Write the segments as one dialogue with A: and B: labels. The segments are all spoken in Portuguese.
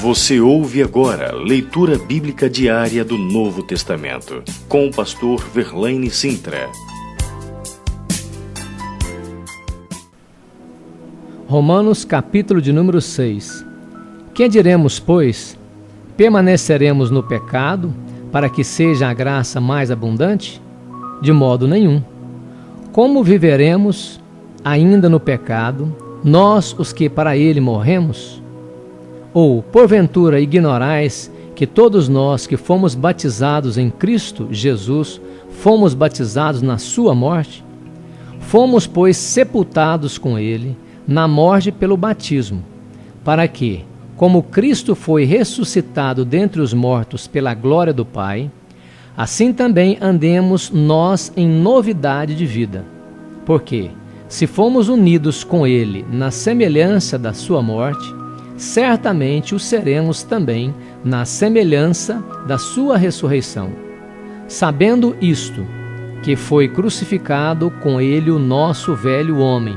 A: Você ouve agora leitura bíblica diária do Novo Testamento, com o pastor Verlaine Sintra.
B: Romanos capítulo de número 6. Que diremos, pois? Permaneceremos no pecado, para que seja a graça mais abundante? De modo nenhum. Como viveremos ainda no pecado, nós os que para ele morremos? Ou, porventura, ignorais que todos nós que fomos batizados em Cristo Jesus, fomos batizados na sua morte? Fomos, pois, sepultados com ele na morte pelo batismo, para que, como Cristo foi ressuscitado dentre os mortos pela glória do Pai, assim também andemos nós em novidade de vida. Porque, se fomos unidos com ele na semelhança da sua morte, certamente o seremos também na semelhança da sua ressurreição. Sabendo isto, que foi crucificado com ele o nosso velho homem,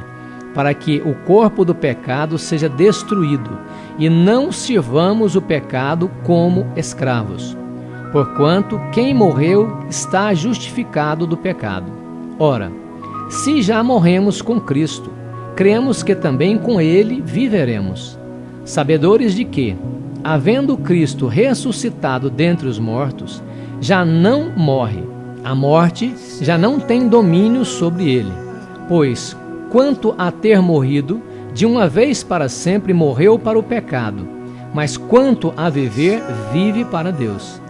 B: para que o corpo do pecado seja destruído, e não sirvamos o pecado como escravos. Porquanto quem morreu está justificado do pecado. Ora, se já morremos com Cristo, cremos que também com ele viveremos. Sabedores de que, havendo Cristo ressuscitado dentre os mortos, já não morre, a morte já não tem domínio sobre ele. Pois, quanto a ter morrido, de uma vez para sempre morreu para o pecado, mas quanto a viver, vive para Deus.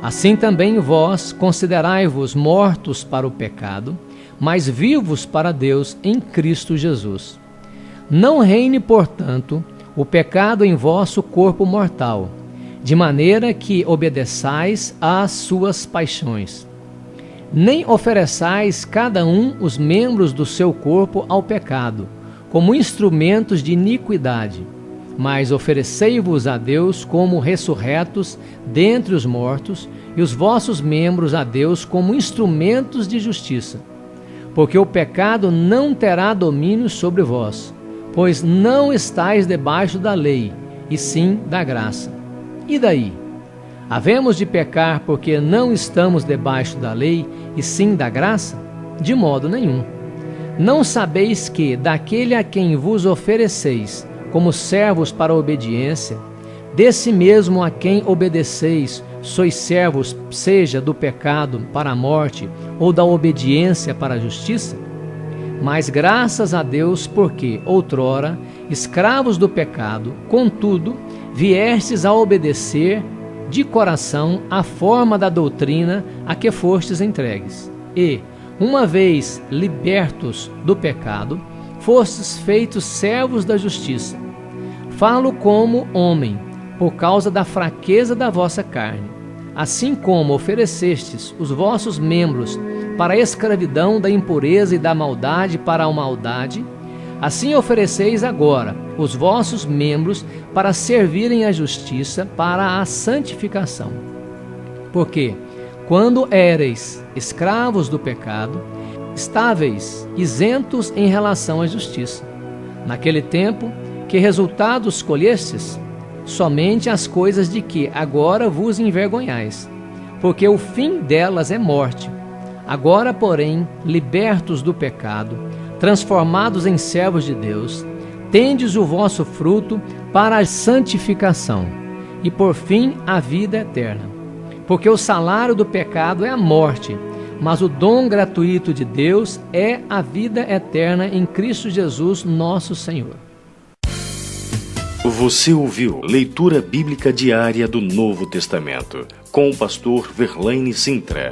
B: Assim também vós considerai-vos mortos para o pecado, mas vivos para Deus em Cristo Jesus. Não reine, portanto, o pecado em vosso corpo mortal, de maneira que obedeçais às suas paixões. Nem ofereçais cada um os membros do seu corpo ao pecado, como instrumentos de iniquidade, mas oferecei-vos a Deus como ressurretos dentre os mortos, e os vossos membros a Deus como instrumentos de justiça. Porque o pecado não terá domínio sobre vós, pois não estáis debaixo da lei, e sim da graça. E daí? Havemos de pecar porque não estamos debaixo da lei, e sim da graça? De modo nenhum. Não sabeis que, daquele a quem vos ofereceis, como servos para a obediência, desse mesmo a quem obedeceis, sois servos, seja do pecado para a morte, ou da obediência para a justiça? Mas graças a Deus, porque, outrora, escravos do pecado, contudo, viestes a obedecer de coração a forma da doutrina a que fostes entregues. E, uma vez libertos do pecado, fostes feitos servos da justiça. Falo como homem, por causa da fraqueza da vossa carne. Assim como oferecestes os vossos membros para a escravidão da impureza e da maldade para a maldade, assim ofereceis agora os vossos membros para servirem à justiça para a santificação. Porque, quando éreis escravos do pecado, estáveis isentos em relação à justiça. Naquele tempo, que resultados colhestes? Somente as coisas de que agora vos envergonhais, porque o fim delas é morte. Agora, porém, libertos do pecado, transformados em servos de Deus, tendes o vosso fruto para a santificação, e por fim a vida eterna. Porque o salário do pecado é a morte, mas o dom gratuito de Deus é a vida eterna em Cristo Jesus, nosso Senhor.
A: Você ouviu leitura bíblica diária do Novo Testamento, com o pastor Verlaine Sintra.